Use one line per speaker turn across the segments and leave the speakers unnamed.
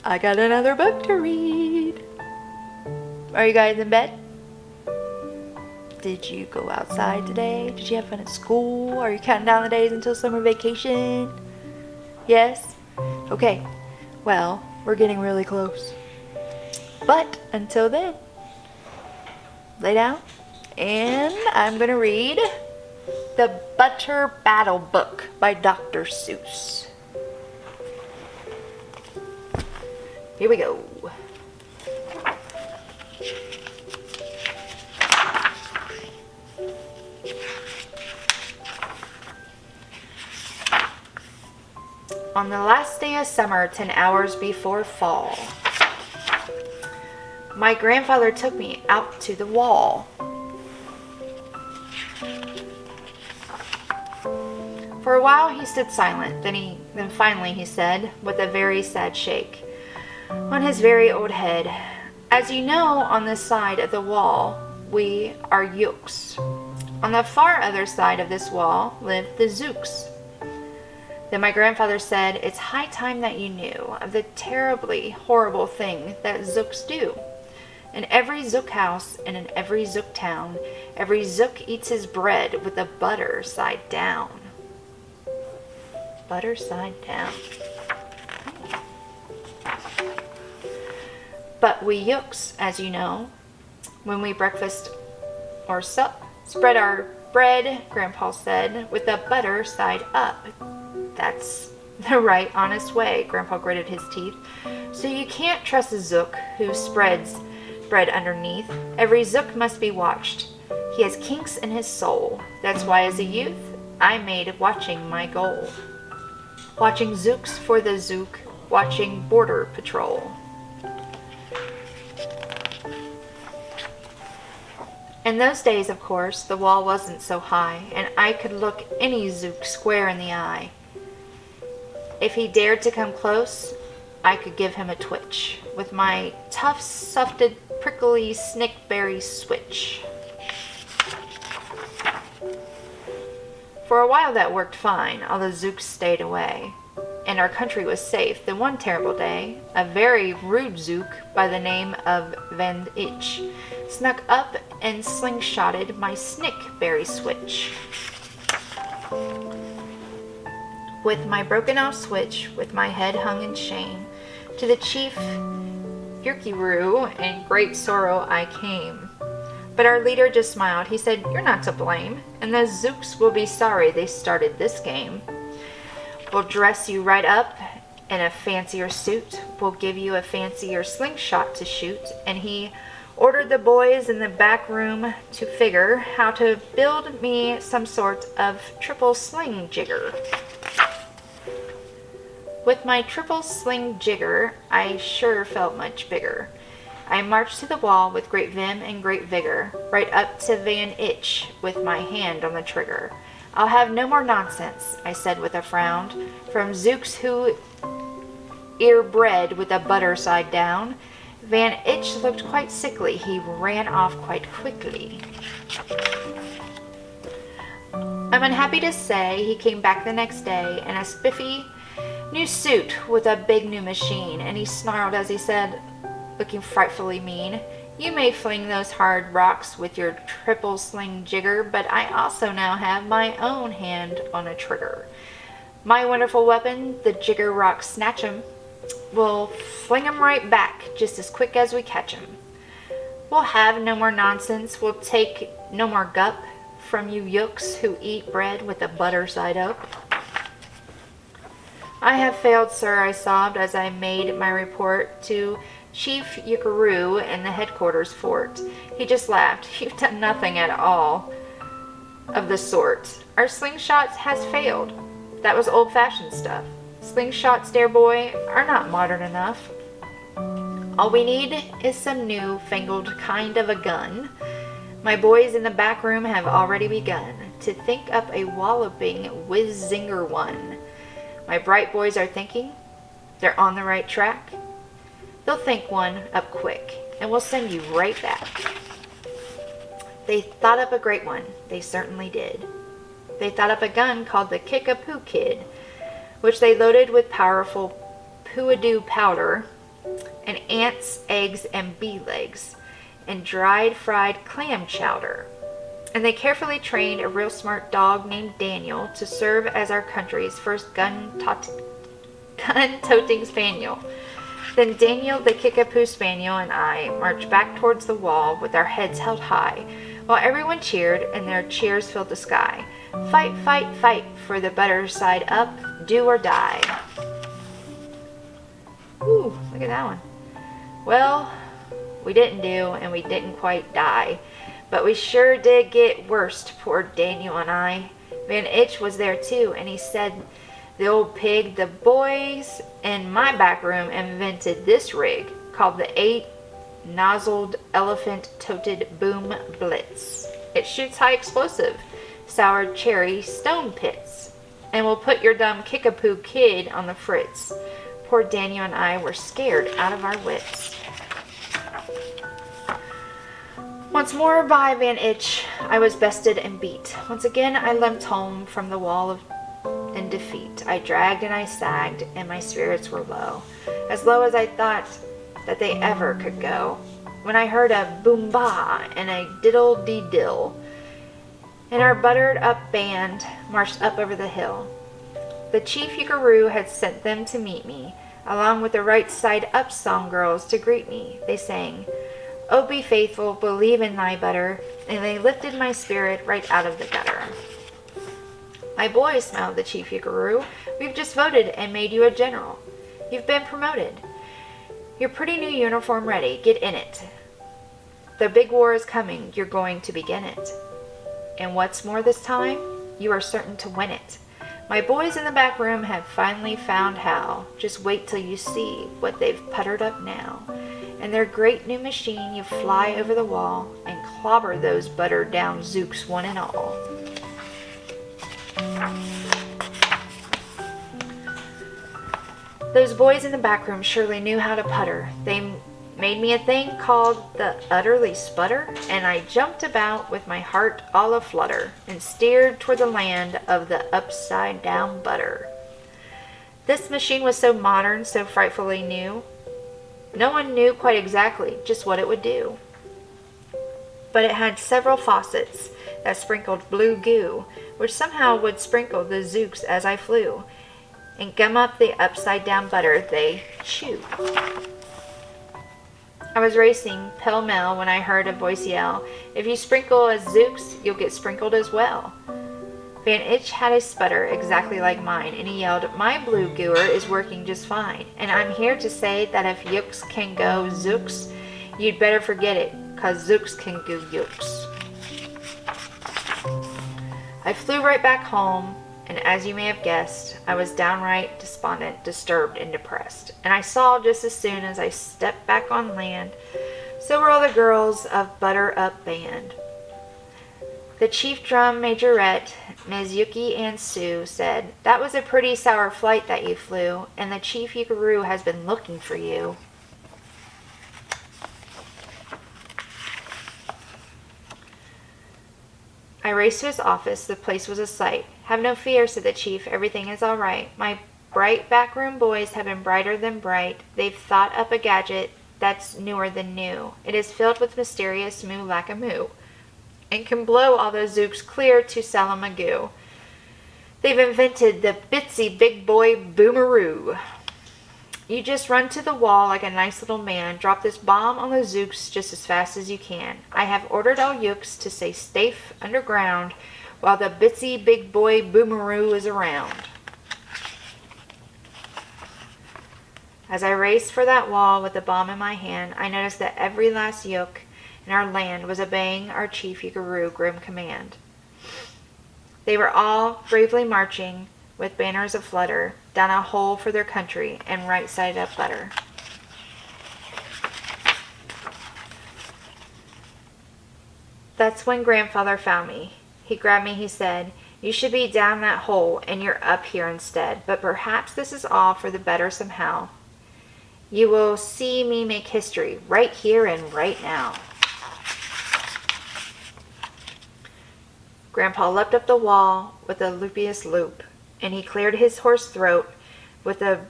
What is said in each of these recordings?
I got another book to read. Are you guys in bed? Did you go outside today? Did you have fun at school? Are you counting down the days until summer vacation? Yes? Okay. Well, we're getting really close. But until then, lay down and I'm going to read The Butter Battle Book by Dr. Seuss. Here we go. On the last day of summer, 10 hours before fall, my grandfather took me out to the wall. For a while he stood silent, then finally he said, with a very sad shake on his very old head, "As you know, on this side of the wall we are Yooks. On the far other side of this wall live the Zooks." Then my grandfather said, "It's high time that you knew of the terribly horrible thing that Zooks do. In every Zook house and in every Zook town, every Zook eats his bread with the butter side down." Butter side down. "But we Yooks, as you know, when we breakfast or sup, spread our bread," Grandpa said, "with the butter side up." "That's the right honest way," Grandpa gritted his teeth. "So you can't trust a Zook who spreads bread underneath. Every Zook must be watched. He has kinks in his soul. That's why as a youth I made watching my goal. Watching Zooks for the Zook, watching Border Patrol." In those days, of course, the wall wasn't so high, and I could look any Zook square in the eye. If he dared to come close, I could give him a twitch with my tough, sufted, prickly snickberry switch. For a while that worked fine, all the Zooks stayed away, and our country was safe. Then one terrible day, a very rude Zook by the name of Van Itch snuck up and slingshotted my snickberry switch. With my broken off switch, with my head hung in shame, to the chief Yerkiroo in great sorrow I came. But our leader just smiled. He said, "You're not to blame, and the Zooks will be sorry they started this game. We'll dress you right up in a fancier suit. We'll give you a fancier slingshot to shoot." And he ordered the boys in the back room to figure how to build me some sort of triple sling jigger. With my triple sling jigger, I sure felt much bigger. I marched to the wall with great vim and great vigor, right up to Van Itch with my hand on the trigger. "I'll have no more nonsense," I said with a frown, "from Zooks who ear bread with the butter side down." Van Itch looked quite sickly. He ran off quite quickly. I'm unhappy to say he came back the next day in a spiffy new suit with a big new machine, and he snarled as he said, looking frightfully mean, "You may fling those hard rocks with your triple sling jigger, but I also now have my own hand on a trigger. My wonderful weapon, the jigger rock snatch'em, we'll fling 'em right back just as quick as we catch 'em. We'll have no more nonsense. We'll take no more gup from you Yooks who eat bread with the butter side up." "I have failed, sir," I sobbed as I made my report to Chief Yerkiroo in the headquarters fort. He just laughed. "You've done nothing at all of the sort. Our slingshots has failed. That was old-fashioned stuff. Slingshots, dear boy, are not modern enough. All we need is some new-fangled kind of a gun. My boys in the back room have already begun to think up a walloping whiz-zinger one. My bright boys are thinking. They're on the right track. They'll think one up quick, and we'll send you right back." They thought up a great one. They certainly did. They thought up a gun called the Kickapoo Kid, which they loaded with powerful Pooadoo powder and ants, eggs, and bee legs, and dried fried clam chowder. And they carefully trained a real smart dog named Daniel to serve as our country's first gun-toting spaniel. Then Daniel, the Kickapoo Spaniel, and I marched back towards the wall with our heads held high, while everyone cheered and their cheers filled the sky. Fight, fight, fight for the better side up, do or die. Ooh, look at that one. Well, we didn't do, and we didn't quite die. But we sure did get worst, poor Daniel and I. Van Itch was there too, and he said, the old pig, the boys in my back room invented this rig called the 8-nozzled elephant-toted boom blitz. It shoots high explosive, sour cherry stone pits, and will put your dumb Kickapoo kid on the fritz. Poor Daniel and I were scared out of our wits. Once more by Van Itch, I was bested and beat. Once again I limped home from the wall in defeat. I dragged and I sagged, and my spirits were low as I thought that they ever could go, when I heard a boom-ba and a diddle-dee-dill, and our buttered-up band marched up over the hill. The Chief Yuckaroo had sent them to meet me, along with the Right Side Up song girls to greet me. They sang, "Oh, be faithful, believe in thy butter," and they lifted my spirit right out of the gutter. "My boy," smiled the Chief Yuckaroo, "we've just voted and made you a general. You've been promoted. Your pretty new uniform ready. Get in it. The big war is coming. You're going to begin it. And what's more this time, you are certain to win it. My boys in the back room have finally found how. Just wait till you see what they've puttered up now. In their great new machine, you fly over the wall and clobber those buttered down zooks one and all." Those boys in the back room surely knew how to putter. They made me a thing called the utterly sputter, and I jumped about with my heart all aflutter and steered toward the land of the upside down butter. This machine was so modern, so frightfully new. No one knew quite exactly just what it would do. But it had several faucets that sprinkled blue goo, which somehow would sprinkle the zooks as I flew, and gum up the upside down butter they chew. I was racing pell-mell when I heard a voice yell, "If you sprinkle as zooks, you'll get sprinkled as well." Van Itch had a sputter exactly like mine, and he yelled, "My blue gooer is working just fine, and I'm here to say that if yooks can go zooks, you'd better forget it, 'cause zooks can go yooks." I flew right back home, and as you may have guessed, I was downright despondent, disturbed, and depressed. And I saw just as soon as I stepped back on land, so were all the girls of Butter Up Band. The chief drum majorette, Ms. Yuki and Sue, said, "That was a pretty sour flight that you flew, and the Chief Yuckaroo has been looking for you." I raced to his office. The place was a sight. "Have no fear," said the chief. "Everything is all right. My bright backroom boys have been brighter than bright. They've thought up a gadget that's newer than new. It is filled with mysterious moo-lack-a-moo, and can blow all those zooks clear to Salamagoo. They've invented the Bitsy Big Boy Boomeroo. You just run to the wall like a nice little man, drop this bomb on the zooks just as fast as you can. I have ordered all yooks to stay safe underground while the Bitsy Big Boy Boomeroo is around." As I raced for that wall with the bomb in my hand, I noticed that every last yook in our land was obeying our Chief Yuckaroo grim command. They were all bravely marching with banners aflutter down a hole for their country and right side up butter. That's when Grandfather found me. He grabbed me, he said, "You should be down that hole, and you're up here instead. But perhaps this is all for the better somehow. You will see me make history right here and right now." Grandpa leapt up the wall with a loopiest loop, and he cleared his hoarse throat with a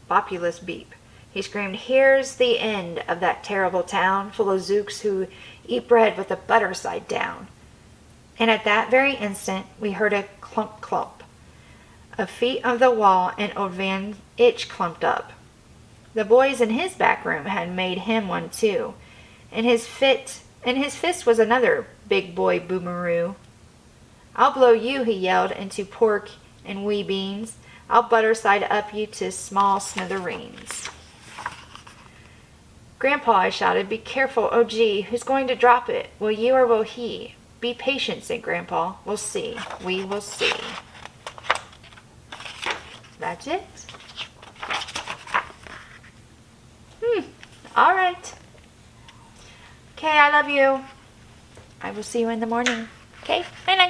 bopulous beep. He screamed, "Here's the end of that terrible town, full of zooks who eat bread with the butter side down." And at that very instant we heard a clump clump of feet on the wall, and old Van Itch clumped up. The boys in his back room had made him one too, and his fist was another big boy boomeroo. "I'll blow you," he yelled, "into pork and wee beans. I'll butter side up you to small smithereens." "Grandpa," I shouted, "be careful. Oh, gee, who's going to drop it? Will you or will he?" "Be patient," said Grandpa. "We'll see. We will see." That's it. All right. Okay, I love you. I will see you in the morning. Okay, night.